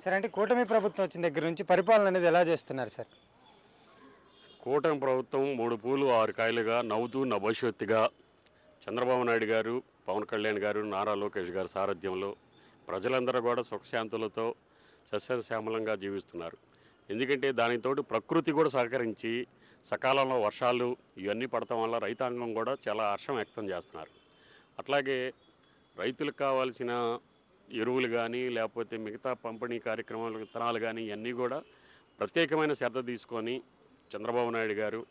Sir అంటే కూటమి ప్రభుత్వం వచ్చిన దగ్గర నుంచి పరిపాలన అనేది ఎలా చేస్తున్నారు సార్? కూటమి ప్రభుత్వం 3 పూలు 6 కాయలుగా నవ్వుతూ భవిష్యత్తుగా చంద్రబాబు నాయుడు గారు, పవన్ కళ్యాణ్ గారు, నారా లోకేష్ గారి సారథ్యంలో ప్రజలందరూ కూడా సుఖశాంతులతో సస్యశ్యామలంగా జీవిస్తున్నారు. ఎందుకంటే దానితోటి ప్రకృతి కూడా సహకరించి సకాలంలో వర్షాలు ఇవన్నీ పడటం వల్ల రైతాంగం కూడా చాలా హర్షం వ్యక్తం చేస్తున్నారు. అట్లాగే రైతులకు కావాల్సిన ఎరువులు కానీ లేకపోతే మిగతా పంపిణీ కార్యక్రమాలు విత్తనాలు కానీ ఇవన్నీ కూడా ప్రత్యేకమైన శ్రద్ధ తీసుకొని చంద్రబాబు నాయుడు గారు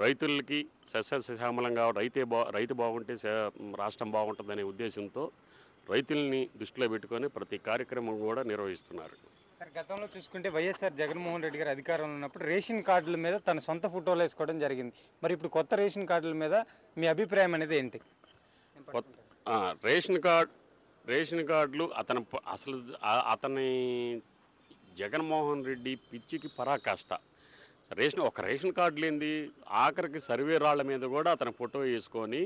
రైతులకి సస్యశ్యామలంగా రైతు బాగుంటే రాష్ట్రం బాగుంటుందనే ఉద్దేశంతో రైతుల్ని దృష్టిలో పెట్టుకొని ప్రతి కార్యక్రమం కూడా నిర్వహిస్తున్నారు. సార్ గతంలో చూసుకుంటే వైఎస్ఆర్ జగన్మోహన్ రెడ్డి గారు అధికారంలో ఉన్నప్పుడు రేషన్ కార్డుల మీద తన సొంత ఫోటోలు వేసుకోవడం జరిగింది. మరి ఇప్పుడు కొత్త రేషన్ కార్డుల మీద మీ అభిప్రాయం అనేది ఏంటి? రేషన్ కార్డులు అతని జగన్మోహన్ రెడ్డి పిచ్చికి పరాకాష్ట. రేషన్ కార్డు లేనిది ఆఖరికి సర్వే రాళ్ల మీద కూడా అతని ఫోటో వేసుకొని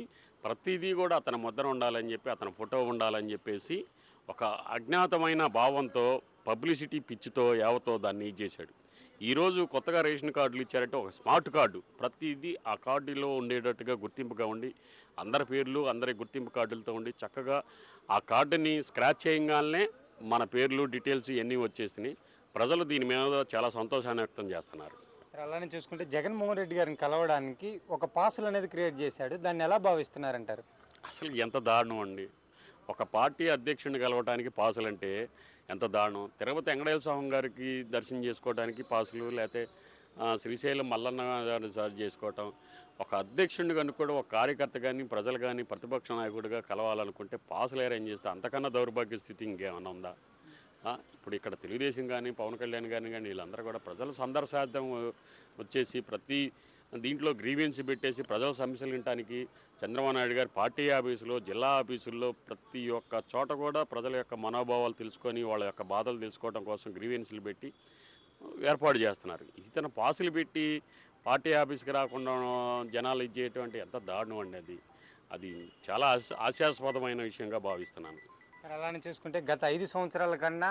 ప్రతిదీ కూడా అతని ముద్ర ఉండాలని చెప్పి అతని ఫోటో ఉండాలని చెప్పేసి ఒక అజ్ఞాతమైన భావంతో పబ్లిసిటీ పిచ్చితో యావతో దాన్ని చేశాడు. ఈరోజు కొత్తగా రేషన్ కార్డులు ఇచ్చారంటే ఒక స్మార్ట్ కార్డు ప్రతిదీ ఆ కార్డులో ఉండేటట్టుగా గుర్తింపుగా ఉండి అందరి పేర్లు అందరి గుర్తింపు కార్డులతో ఉండి చక్కగా ఆ కార్డుని స్క్రాచ్ చేయగానే మన పేర్లు డీటెయిల్స్ ఇవన్నీ వచ్చేసినాయి. ప్రజలు దీని మీద చాలా సంతోషాన్ని వ్యక్తం చేస్తున్నారు. అలానే చూసుకుంటే జగన్మోహన్ రెడ్డి గారిని కలవడానికి ఒక పాసులు అనేది క్రియేట్ చేశాడు. దాన్ని ఎలా భావిస్తున్నారంటారు? అసలు ఎంత దారుణం అండి. ఒక పార్టీ అధ్యక్షుడిని కలవడానికి పాసులు అంటే ఎంత దారుణం. తిరుపతి వెంకటేశ్వర స్వామి గారికి దర్శనం చేసుకోవడానికి పాసులు, లేకపోతే శ్రీశైలం మల్లన్న గారిని చేసుకోవటం. ఒక అధ్యక్షుడిని కనుక్కోవడం, ఒక కార్యకర్త కానీ ప్రజలు కానీ ప్రతిపక్ష నాయకుడిగా కలవాలనుకుంటే పాసులు అరేంజ్ చేస్తే అంతకన్నా దౌర్భాగ్య స్థితి ఇంకేమన్నా ఉందా? ఇప్పుడు ఇక్కడ తెలుగుదేశం కానీ పవన్ కళ్యాణ్ కానీ వీళ్ళందరూ కూడా ప్రజల సందర్శార్థం వచ్చేసి ప్రతి దీంట్లో గ్రీవెన్స్ పెట్టేసి ప్రజల సమస్యలు వినడానికి చంద్రబాబు నాయుడు గారు పార్టీ ఆఫీసులో జిల్లా ఆఫీసుల్లో ప్రతి ఒక్క చోట కూడా ప్రజల యొక్క మనోభావాలు తెలుసుకొని వాళ్ళ యొక్క బాధలు తెలుసుకోవడం కోసం గ్రీవెన్స్లు పెట్టి ఏర్పాటు చేస్తున్నారు. ఇతను పాసులు పెట్టి పార్టీ ఆఫీస్కి రాకుండా జనాలు ఇచ్చేటువంటి ఎంత దారుణం అండి. అది చాలా హాస్యాస్పదమైన విషయంగా భావిస్తున్నాను. సార్ అలానే చూసుకుంటే గత 5 సంవత్సరాల కన్నా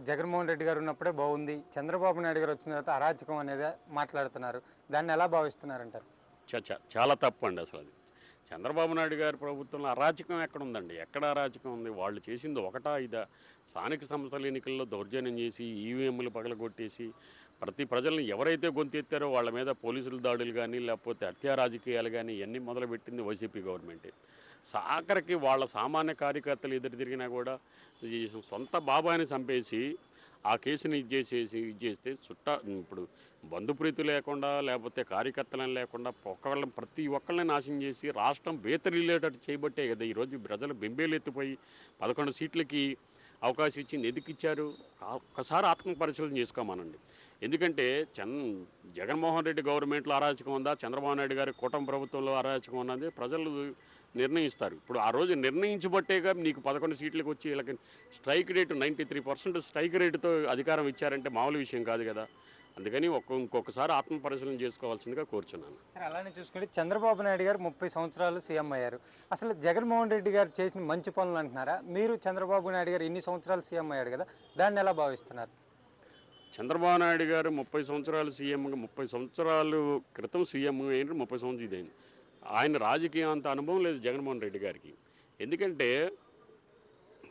జగన్మోహన్ రెడ్డి గారు ఉన్నప్పుడే బాగుంది, చంద్రబాబు నాయుడు గారు వచ్చిన తర్వాత అరాచకం అనేది మాట్లాడుతున్నారు. దాన్ని ఎలా భావిస్తున్నారంటారు? చాలా తప్పు అండి. అసలు అది చంద్రబాబు నాయుడు గారి ప్రభుత్వంలో అరాచకం ఎక్కడ ఉందండి? ఎక్కడ అరాచకం ఉంది? వాళ్ళు చేసింది ఒకటా ఇదా? స్థానిక సంస్థల ఎన్నికల్లో దౌర్జన్యం చేసి ఈవీఎంలు పగలగొట్టేసి ప్రతి ప్రజల్ని ఎవరైతే గొంతెత్తారో వాళ్ళ మీద పోలీసుల దాడులు కానీ లేకపోతే హత్యా రాజకీయాలు కానీ ఇవన్నీ మొదలుపెట్టింది వైసీపీ గవర్నమెంటే. ఆఖరికి వాళ్ళ సామాన్య కార్యకర్తలు ఎదురు తిరిగినా కూడా సొంత బాబాయిని చంపేసి ఆ కేసుని ఇచ్చేస్తే ఇప్పుడు బంధుప్రీతి లేకుండా లేకపోతే కార్యకర్తలను లేకుండా ప్రతి ఒక్కళ్ళని నాశనం చేసి రాష్ట్రం బేతరిల్లేటట్టు చేయబట్టే కదా ఈరోజు ప్రజలు బెంబేలు ఎత్తిపోయి 11 సీట్లకి అవకాశం ఇచ్చింది. ఎందుకు ఇచ్చారు? ఒక్కసారి ఆత్మ పరిశీలన చేసుకోమనండి. ఎందుకంటే జగన్మోహన్ రెడ్డి గవర్నమెంట్లో అరాచకం ఉందా, చంద్రబాబు నాయుడు గారి కూటమి ప్రభుత్వంలో అరాచకం ఉన్నది ప్రజలు నిర్ణయిస్తారు. ఇప్పుడు ఆ రోజు నిర్ణయించబట్టేగా నీకు 11 సీట్లకు వచ్చి వీళ్ళకి స్ట్రైక్ రేటు 93% స్ట్రైక్ రేటుతో అధికారం ఇచ్చారంటే మామూలు విషయం కాదు కదా. అందుకని ఇంకొకసారి ఆత్మ పరిశీలన చేసుకోవాల్సిందిగా కోరుచున్నాను. సరే అలానే చూసుకుంటే చంద్రబాబు నాయుడు గారు 30 సంవత్సరాలు సీఎం అయ్యారు. అసలు జగన్మోహన్ రెడ్డి గారు చేసిన మంచి పనులు అంటున్నారా? మీరు చంద్రబాబు నాయుడు గారు ఇన్ని సంవత్సరాలు సీఎం అయ్యాడు కదా, దాన్ని ఎలా భావిస్తున్నారు? చంద్రబాబు నాయుడు గారు 30 సంవత్సరాలు సీఎంగా 30 సంవత్సరాలు క్రితం సీఎం అయిన 30 సంవత్సరాలు ఇదైంది. ఆయన రాజకీయం అంత అనుభవం లేదు జగన్మోహన్ రెడ్డి గారికి. ఎందుకంటే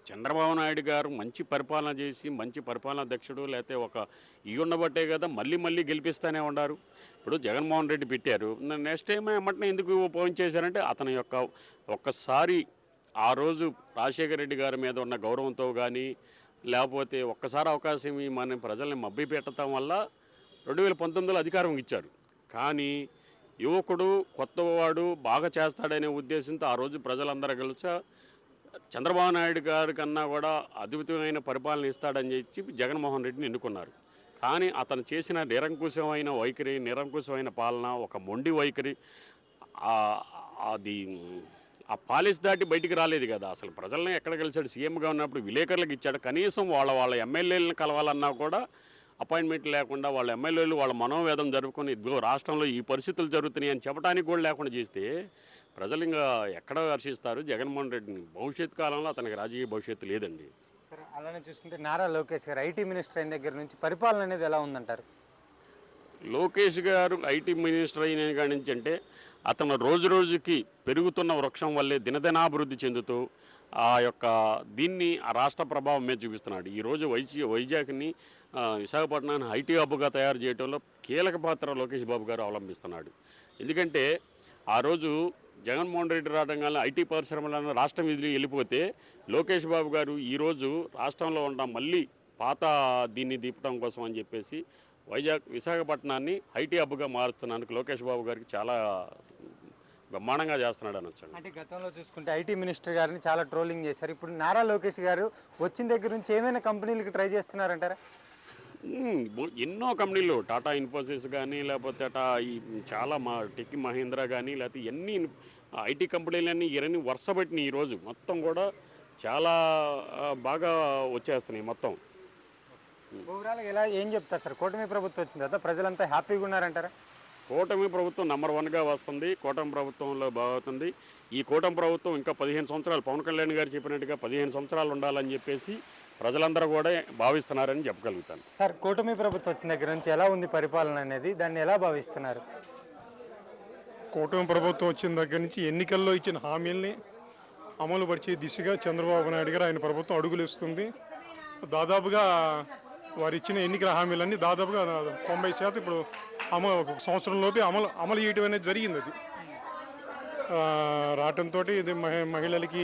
చంద్రబాబు నాయుడు గారు మంచి పరిపాలన చేసి మంచి పరిపాలనా అధ్యక్షుడు లేకపోతే ఒక ఉండబట్టే కదా మళ్ళీ గెలిపిస్తూనే ఉన్నారు. ఇప్పుడు జగన్మోహన్ రెడ్డి పెట్టారు, నెక్స్ట్ టైం ఏమంటే ఎందుకు పోయిన్ చేశారంటే అతని యొక్క ఒక్కసారి ఆ రోజు రాజశేఖర రెడ్డి గారి మీద ఉన్న గౌరవంతో కానీ లేకపోతే ఒక్కసారి అవకాశం మన ప్రజల్ని మభ్య పెట్టడం వల్ల 2019లో అధికారం ఇచ్చారు. కానీ యువకుడు కొత్తవాడు బాగా చేస్తాడనే ఉద్దేశంతో ఆ రోజు ప్రజలందరూ కలిసి చంద్రబాబు నాయుడు గారి కన్నా కూడా అద్భుతమైన పరిపాలన ఇస్తాడని చెప్పి జగన్మోహన్ రెడ్డిని ఎన్నుకున్నారు. కానీ అతను చేసిన నిరంకుశమైన వైఖరి, నిరంకుశమైన పాలన, ఒక మొండి వైఖరి, అది ఆ పాలిస్ దాటి బయటికి రాలేదు కదా. అసలు ప్రజల్ని ఎక్కడ కలిసాడు? సీఎంగా ఉన్నప్పుడు విలేకరులకు ఇచ్చాడు. కనీసం వాళ్ళ ఎమ్మెల్యేలను కలవాలన్నా కూడా అపాయింట్మెంట్ లేకుండా వాళ్ళ ఎమ్మెల్యేలు వాళ్ళ మనోవేదం జరుపుకొని ఇదిగో రాష్ట్రంలో ఈ పరిస్థితులు జరుగుతున్నాయి అని చెప్పడానికి కూడా లేకుండా చేస్తే ప్రజలు ఇంకా ఎక్కడ హర్షిస్తారు? జగన్మోహన్ రెడ్డిని భవిష్యత్ కాలంలో అతనికి రాజకీయ భవిష్యత్తు లేదండి. సరే, అలానే చూసుకుంటే నారా లోకేష్ గారు ఐటీ మినిస్టర్ అయిన దగ్గర నుంచి పరిపాలన అనేది ఎలా ఉందంటారు? లోకేష్ గారు ఐటీ మినిస్టర్ అయిన కాడి నుంచి అంటే అతను రోజు రోజుకి పెరుగుతున్న వృక్షం వల్లే దినదినాభివృద్ధి చెందుతూ ఆ యొక్క దీన్ని ఆ రాష్ట్ర ప్రభావం మీద చూపిస్తున్నాడు. ఈరోజు వైజాగ్ని విశాఖపట్నాన్ని ఐటీ హబ్గా తయారు చేయడంలో కీలక పాత్ర లోకేష్ బాబు గారు అవలంబిస్తున్నాడు. ఎందుకంటే ఆ రోజు జగన్మోహన్ రెడ్డి రావడంగానే ఐటీ పరిశ్రమలను రాష్ట్రం విధులు వెళ్ళిపోతే లోకేష్ బాబు గారు ఈరోజు రాష్ట్రంలో ఉన్న మళ్ళీ పాత దీన్ని దీపడం కోసం అని చెప్పేసి విశాఖపట్నాన్ని ఐటీ హబ్గా మారుస్తున్నందుకు లోకేష్ బాబు గారికి చాలా బ్రహ్మాండంగా చేస్తున్నాడు అనొచ్చు. అంటే గతంలో చూసుకుంటే ఐటీ మినిస్టర్ గారిని చాలా ట్రోలింగ్ చేశారు. ఇప్పుడు నారా లోకేష్ గారు వచ్చిన దగ్గర నుంచి ఏమైనా కంపెనీలకు ట్రై చేస్తున్నారంటారా? ఎన్నో కంపెనీలు టాటా ఇన్ఫోసిస్ కానీ లేకపోతే ఈ చాలా టెక్ మహీంద్రా కానీ లేకపోతే ఎన్ని ఐటీ కంపెనీలన్నీ ఇవన్నీ వరుసపెట్టినాయి. ఈరోజు మొత్తం కూడా చాలా బాగా వచ్చేస్తున్నాయి మొత్తం. ఓవరాల్గా ఎలా ఏం చెప్తారు సార్? కూటమి ప్రభుత్వం వచ్చిన తర్వాత ప్రజలంతా హ్యాపీగా ఉన్నారంటారా? కూటమి ప్రభుత్వం నెంబర్ 1గా వస్తుంది. కూటమి ప్రభుత్వంలో బాగుతుంది. ఈ కూటమి ప్రభుత్వం ఇంకా 15 సంవత్సరాలు పవన్ కళ్యాణ్ గారు చెప్పినట్టుగా 15 సంవత్సరాలు ఉండాలని చెప్పేసి ప్రజలందరూ కూడా భావిస్తున్నారని చెప్పగలుగుతాను. సార్, కూటమి ప్రభుత్వం వచ్చిన దగ్గర నుంచి ఎలా ఉంది పరిపాలన అనేది, దాన్ని ఎలా భావిస్తున్నారు? కూటమి ప్రభుత్వం వచ్చిన దగ్గర నుంచి ఎన్నికల్లో ఇచ్చిన హామీల్ని అమలు పరిచే దిశగా చంద్రబాబు నాయుడు గారు ఆయన ప్రభుత్వం అడుగులు ఇస్తుంది. దాదాపుగా వారు ఇచ్చిన ఎన్నికల హామీలన్నీ దాదాపుగా 90% ఇప్పుడు ఒక సంవత్సరంలోపే అమలు చేయడం అనేది జరిగింది. అది రావటంతో ఇది మహిళలకి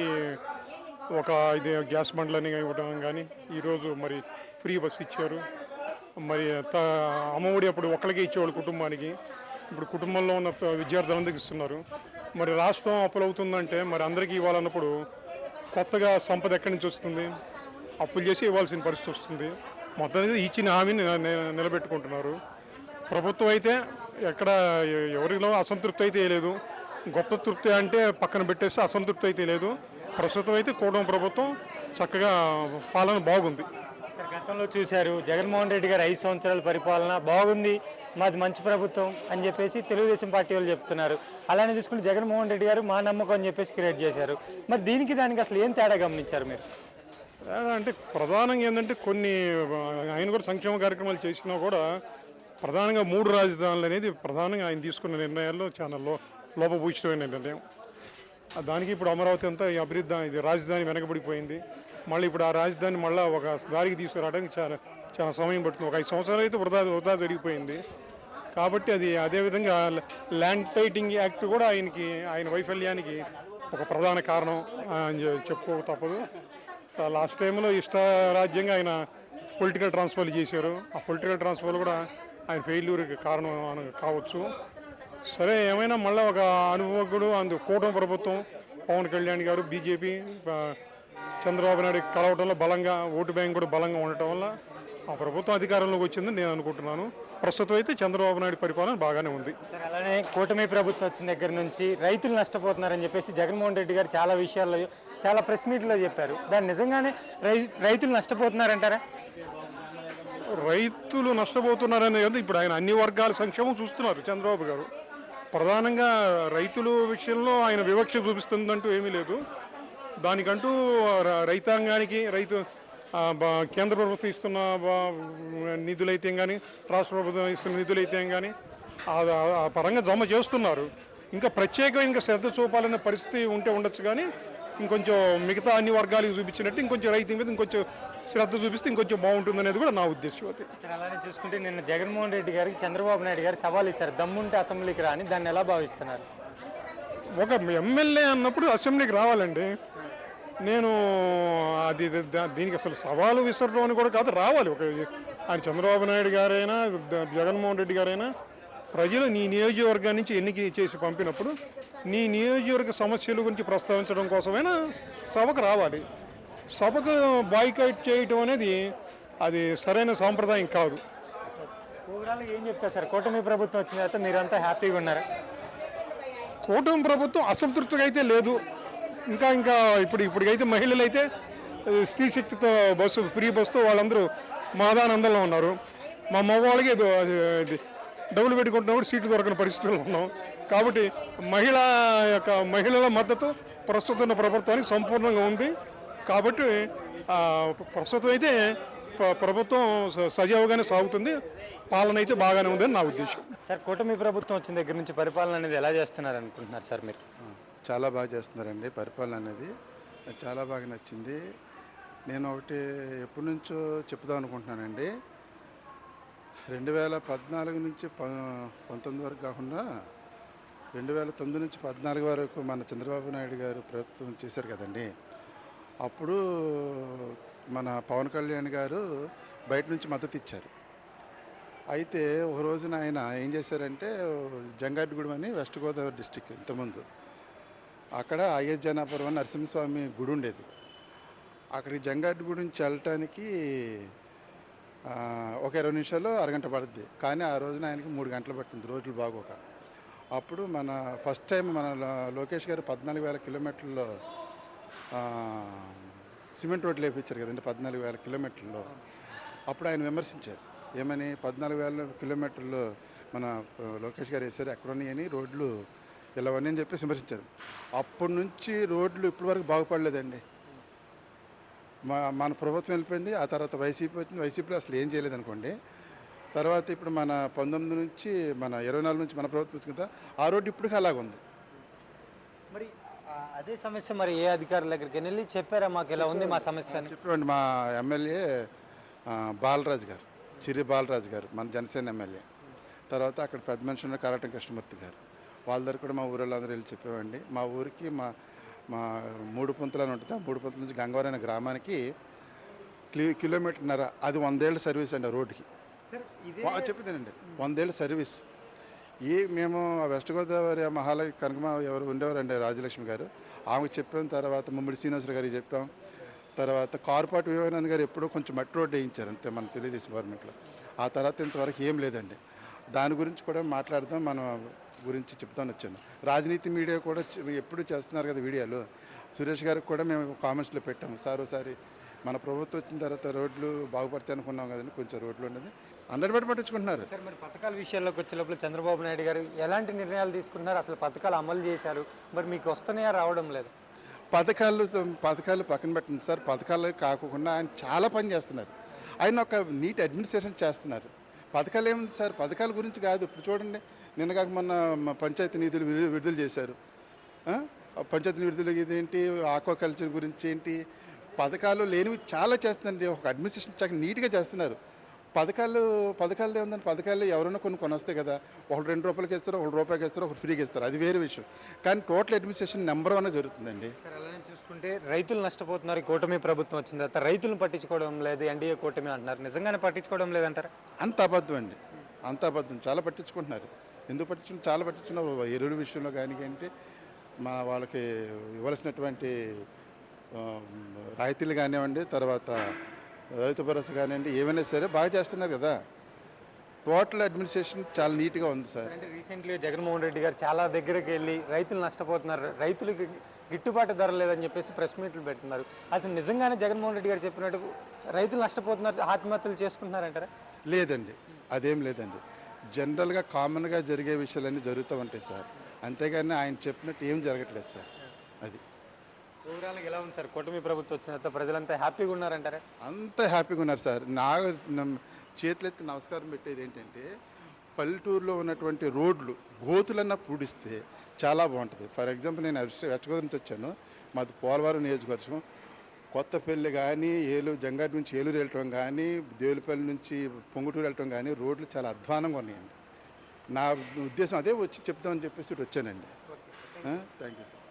ఇది గ్యాస్ బండ్లని ఇవ్వడం కానీ, ఈరోజు మరి ఫ్రీ బస్ ఇచ్చారు. మరి అమ్మఒడి అప్పుడు ఒక్కరికే ఇచ్చేవాళ్ళు కుటుంబానికి, ఇప్పుడు కుటుంబంలో ఉన్న విద్యార్థులందరికీ ఇస్తున్నారు. మరి రాష్ట్రం అప్పులవుతుందంటే మరి అందరికీ ఇవ్వాలన్నప్పుడు కొత్తగా సంపద ఎక్కడి నుంచి వస్తుంది? అప్పులు చేసి ఇవ్వాల్సిన పరిస్థితి వస్తుంది. మొత్తానికి ఇచ్చిన హామీని నిలబెట్టుకుంటున్నారు. ప్రభుత్వం అయితే ఎక్కడ ఎవరిలో అసంతృప్తి అయితే లేదు. గొప్ప తృప్తి అంటే పక్కన పెట్టేస్తే అసంతృప్తి అయితే లేదు. ప్రస్తుతం అయితే కూటమి ప్రభుత్వం చక్కగా పాలన బాగుంది. గతంలో చూశారు జగన్మోహన్ రెడ్డి గారు 5 సంవత్సరాల పరిపాలన బాగుంది, మాది మంచి ప్రభుత్వం అని చెప్పేసి తెలుగుదేశం పార్టీ వాళ్ళు చెప్తున్నారు. అలానే చూసుకుంటే జగన్మోహన్ రెడ్డి గారు మా నమ్మకం అని చెప్పేసి క్రియేట్ చేశారు. మరి దానికి అసలు ఏం తేడా గమనించారు మీరు? అంటే ప్రధానంగా ఏంటంటే కొన్ని ఆయన కూడా సంక్షేమ కార్యక్రమాలు చేసినా కూడా ప్రధానంగా 3 రాజధానులు అనేది ప్రధానంగా ఆయన తీసుకున్న నిర్ణయాల్లో చాలా లోపభూయిష్టమైన నిర్ణయం. దానికి ఇప్పుడు అమరావతి అంతా ఈ అభివృద్ధి ఇది రాజధాని వెనకబడిపోయింది. మళ్ళీ ఇప్పుడు ఆ రాజధాని మళ్ళీ ఒక దారికి తీసుకురావడానికి చాలా సమయం పడుతుంది. ఒక 5 సంవత్సరాలు అయితే వృధా జరిగిపోయింది. కాబట్టి అది అదేవిధంగా ల్యాండ్ టైటింగ్ యాక్ట్ కూడా ఆయన వైఫల్యానికి ఒక ప్రధాన కారణం అని చెప్పుకో తప్పదు. లాస్ట్ టైంలో ఇష్టారాజ్యంగా ఆయన పొలిటికల్ ట్రాన్స్ఫర్లు చేశారు. ఆ పొలిటికల్ ట్రాన్స్ఫర్లు కూడా ఆయన ఫెయిల్యూర్కి కారణం కావచ్చు. సరే, ఏమైనా మళ్ళీ ఒక అనుభవకుడు కూటమి ప్రభుత్వం పవన్ కళ్యాణ్ గారు బీజేపీ చంద్రబాబు నాయుడు కలవడంలో బలంగా ఓటు బ్యాంక్ కూడా బలంగా ఉండటం వల్ల ఆ ప్రభుత్వం అధికారంలోకి వచ్చిందని నేను అనుకుంటున్నాను. ప్రస్తుతం అయితే చంద్రబాబు నాయుడు పరిపాలన బాగానే ఉంది. అలానే కూటమి ప్రభుత్వం వచ్చిన దగ్గర నుంచి రైతులు నష్టపోతున్నారని చెప్పేసి జగన్మోహన్ రెడ్డి గారు చాలా విషయాల్లో చాలా ప్రెస్ మీట్లో చెప్పారు. దాన్ని నిజంగానే రైతులు నష్టపోతున్నారంటారా? రైతులు నష్టపోతున్నారనే ఇప్పుడు ఆయన అన్ని వర్గాల సంక్షేమం చూస్తున్నారు చంద్రబాబు గారు. ప్రధానంగా రైతుల విషయంలో ఆయన వివక్ష చూపిస్తుందంటూ ఏమీ లేదు. దానికంటూ రైతాంగానికి కేంద్ర ప్రభుత్వం ఇస్తున్న నిధులైతే కానీ రాష్ట్ర ప్రభుత్వం ఇస్తున్న నిధులైతే కానీ ఆ పరంగా జమ చేస్తున్నారు. ఇంకా ప్రత్యేకంగా శ్రద్ధ చూపాలనే పరిస్థితి ఉండొచ్చు కానీ ఇంకొంచెం మిగతా అన్ని వర్గాలకు చూపించినట్టు ఇంకొంచెం రైతు మీద ఇంకొంచెం శ్రద్ధ చూపిస్తే ఇంకొంచెం బాగుంటుంది అనేది కూడా నా ఉద్దేశం. అది అలానే చూసుకుంటే నిన్న జగన్మోహన్ రెడ్డి గారికి చంద్రబాబు నాయుడు గారు సవాల్ ఇచ్చారు, దమ్ముంటే అసెంబ్లీకి రాని. దాన్ని ఎలా భావిస్తున్నారు? ఒక ఎమ్మెల్యే అన్నప్పుడు అసెంబ్లీకి రావాలండి. నేను దీనికి అసలు సవాలు విసరడం అని కూడా కాదు, రావాలి. ఆయన చంద్రబాబు నాయుడు గారైనా జగన్మోహన్ రెడ్డి గారైనా ప్రజలు నీ నియోజకవర్గం నుంచి ఎన్నిక చేసి పంపినప్పుడు నీ నియోజకవర్గ సమస్యల గురించి ప్రస్తావించడం కోసమైనా సభకు రావాలి. సభకు బాయ్కాట్ చేయటం అనేది అది సరైన సాంప్రదాయం కాదు. ఓవరాల్గా ఏం చెప్తారు సార్? కూటమి ప్రభుత్వం వచ్చిన తర్వాత మీరంతా హ్యాపీగా ఉన్నారా? కూటమి ప్రభుత్వం అసంతృప్తిగా అయితే లేదు. ఇంకా ఇప్పటికైతే మహిళలు అయితే స్త్రీ శక్తితో ఫ్రీ బస్సుతో వాళ్ళందరూ మాదానందంలో ఉన్నారు. మా మగవాళ్ళకి డబ్బులు పెట్టుకుంటున్నప్పుడు సీట్లు దొరకని పరిస్థితుల్లో ఉన్నాం. కాబట్టి మహిళల మద్దతు ప్రస్తుతం ఉన్న ప్రభుత్వానికి సంపూర్ణంగా ఉంది. కాబట్టి ప్రస్తుతం అయితే ప్రభుత్వం సజావుగానే సాగుతుంది, పాలన అయితే బాగానే ఉందని నా ఉద్దేశం. సార్ కూటమి ప్రభుత్వం వచ్చిన దగ్గర నుంచి పరిపాలన అనేది ఎలా చేస్తున్నారు అనుకుంటున్నారు సార్ మీరు? చాలా బాగా చేస్తున్నారండి పరిపాలన అనేది, చాలా బాగా నచ్చింది. నేను ఒకటి ఎప్పటి నుంచో చెప్దాం అనుకుంటున్నానండి. 2014 నుంచి 19 వరకు కాకుండా 2009 నుంచి 14 వరకు మన చంద్రబాబు నాయుడు గారు ప్రభుత్వం చేశారు కదండి. అప్పుడు మన పవన్ కళ్యాణ్ గారు బయట నుంచి మద్దతు ఇచ్చారు. అయితే ఒక రోజున ఆయన ఏం చేశారంటే జంగారెడ్డిగూడెం అని వెస్ట్ గోదావరి డిస్టిక్ ఇంతకుముందు అక్కడ అయోధ్యానాపురం నరసింహస్వామి గుడి ఉండేది. అక్కడికి జంగారెడ్డిగూడెం నుంచి వెళ్ళటానికి ఒక 20 నిమిషాలు అరగంట పడుద్ది. కానీ ఆ రోజున ఆయనకి 3 గంటలు పట్టింది, రోజులు బాగోక. అప్పుడు మన ఫస్ట్ టైం మన లోకేష్ గారు 14,000 కిలోమీటర్లో సిమెంట్ రోడ్లు వేయించారు కదండి, 14,000 కిలోమీటర్లో. అప్పుడు ఆయన విమర్శించారు, ఏమని 14,000 కిలోమీటర్లు మన లోకేష్ గారు వేశారు, ఎక్కడున్నాయని రోడ్లు ఇలావని అని చెప్పి విమర్శించారు. అప్పటి నుంచి రోడ్లు ఇప్పటి వరకు బాగుపడలేదండి. మన ప్రభుత్వం వెళ్ళిపోయింది, ఆ తర్వాత వైసీపీ వచ్చింది. వైసీపీలో అసలు ఏం చేయలేదు అనుకోండి. తర్వాత ఇప్పుడు మన 19 నుంచి మన 24 నుంచి మన ప్రభుత్వం వచ్చింది కదా, ఆ రోడ్డు ఇప్పటికీ అలాగుంది. మరి అదే సమస్య మరి ఏ అధికారుల దగ్గరికి వెళ్ళి చెప్పారా మాకు ఇలా ఉంది మా సమస్య అని? చెప్పేవాడి మా ఎమ్మెల్యే బాలరాజు గారు, చిరి బాలరాజు గారు, మన జనసేన ఎమ్మెల్యే. తర్వాత అక్కడ పెద్ద మనిషి ఉన్న కారటం కృష్ణమూర్తి గారు, వాళ్ళ దగ్గర కూడా మా ఊళ్ళందరూ వెళ్ళి చెప్పేవాడిని. మా ఊరికి మా 3 పుంతలు అని ఉంటుంది, ఆ 3 పుంతల నుంచి గంగవరం అనే గ్రామానికి కిలోమీటర్న్నర, అది 100 ఏళ్ళ సర్వీస్ అండి ఆ రోడ్డుకి. చెప్పిందేనండి 100 ఏళ్ళ సర్వీస్. మేము వెస్ట్ గోదావరి మహాలయ కనకమ ఎవరు ఉండేవారండి రాజలక్ష్మి గారు, ఆమెకు చెప్పాం. తర్వాత ముమ్మిడి శ్రీనివాసరావు గారికి చెప్పాం. తర్వాత కార్పాటు వివేకానంద గారు ఎప్పుడో కొంచెం మట్టి రోడ్డు వేయించారు అంతే మన తెలుగుదేశం గవర్నమెంట్లో. ఆ తర్వాత ఇంతవరకు ఏం లేదండి. దాని గురించి కూడా మాట్లాడదాం, మన గురించి చెప్తాను వచ్చాను. రాజనీతి మీడియా కూడా ఎప్పుడు చేస్తున్నారు కదా వీడియోలు. సురేష్ గారికి కూడా మేము కామెంట్స్లో పెట్టాము, సార్ ఒకసారి మన ప్రభుత్వం వచ్చిన తర్వాత రోడ్లు బాగుపడతాయి అనుకున్నాం కదండి, కొంచెం రోడ్లు ఉండేది 100% పట్టించుకుంటున్నారు. సార్ మరి పథకాల విషయాల్లోకి వచ్చే లోపల చంద్రబాబు నాయుడు గారు ఎలాంటి నిర్ణయాలు తీసుకున్నారు, అసలు పథకాలు అమలు చేశారు, మరి మీకు వస్తున్నాయా రావడం లేదు? పథకాలు పక్కన పెట్టండి సార్, పథకాలు కాకుండా ఆయన చాలా పని చేస్తున్నారు. ఆయన ఒక నీట్ అడ్మినిస్ట్రేషన్ చేస్తున్నారు. పథకాలు ఏముంది సార్, పథకాల గురించి కాదు. ఇప్పుడు చూడండి, నిన్న కాక మొన్న పంచాయతీ నిధులు విడుదల చేశారు. పంచాయతీ నిధులు ఇదేంటి, ఆక్వాకల్చర్ గురించి ఏంటి, పథకాలు లేనివి చాలా చేస్తుందండి. ఒక అడ్మినిస్ట్రేషన్ చాలా నీట్గా చేస్తున్నారు. పథకాలు ఏముందండి, పథకాలు ఎవరైనా కొన్ని వస్తాయి కదా, ఒకరు 2 రూపాయలకి ఇస్తారు, ఒకరు రూపాయికి ఇస్తారు, ఒకరు ఫ్రీగా ఇస్తారు, అది వేరే విషయం. కానీ టోటల్ అడ్మినిస్ట్రేషన్ నెంబర్ 1 జరుగుతుందండి. సార్ అలానే చూసుకుంటే రైతులు నష్టపోతున్నారు. కూటమి ప్రభుత్వం వచ్చిన తర్వాత రైతులను పట్టించుకోవడం లేదు, ఎన్డీఏ కూటమి అంటున్నారు, నిజంగానే పట్టించుకోవడం లేదంటారా? అంత అబద్ధం అండి, అంత అబద్ధం. చాలా పట్టించుకుంటున్నారు. ఎందుకు చాలా పట్టించుకున్నారు. ఎరువుల విషయంలో కానివ్వండి, మన వాళ్ళకి ఇవ్వాల్సినటువంటి రాయితీలు కానివ్వండి, తర్వాత రైతు భరోసా కానివ్వండి, ఏమైనా సరే బాగా చేస్తున్నారు కదా. టోటల్ అడ్మినిస్ట్రేషన్ చాలా నీట్గా ఉంది సార్. అంటే రీసెంట్లీ జగన్మోహన్ రెడ్డి గారు చాలా దగ్గరికి వెళ్ళి రైతులు నష్టపోతున్నారు, రైతులకి గిట్టుబాటు ధర లేదని చెప్పేసి ప్రెస్ మీట్లు పెడుతున్నారు. అది నిజంగానే జగన్మోహన్ రెడ్డి గారు చెప్పినట్టు రైతులు నష్టపోతున్నారు, ఆత్మహత్యలు చేసుకుంటున్నారంటారా? లేదండి, అదేం లేదండి. జనరల్గా కామన్గా జరిగే విషయాలన్నీ జరుగుతూ ఉంటాయి సార్, అంతేగాని ఆయన చెప్పినట్టు ఏం జరగట్లేదు సార్. అది ఓవరాల్గా ఎలా ఉంది సార్ కూటమి ప్రభుత్వం వచ్చిన తర్వాత ప్రజలంతా హ్యాపీగా ఉన్నారంటారా? అంత హ్యాపీగా ఉన్నారు సార్. చేతులెత్తి నమస్కారం పెట్టేది ఏంటంటే, పల్లెటూరులో ఉన్నటువంటి రోడ్లు గోతులన్నా పూడిస్తే చాలా బాగుంటుంది. ఫర్ ఎగ్జాంపుల్ నేను వెచ్చగోదావరి నుంచి వచ్చాను, మాది పోలవరం నియోజకవర్గం. కొత్తపల్లి కానీ జంగారెడ్డి నుంచి ఏలూరు వెళ్ళటం కానీ, దేవులపల్లి నుంచి పొంగుటూరు వెళ్ళటం కానీ రోడ్లు చాలా అధ్వానంగా ఉన్నాయండి. నా ఉద్దేశం అదే వచ్చి చెప్దామని చెప్పేసి వచ్చానండి. Thank you sir.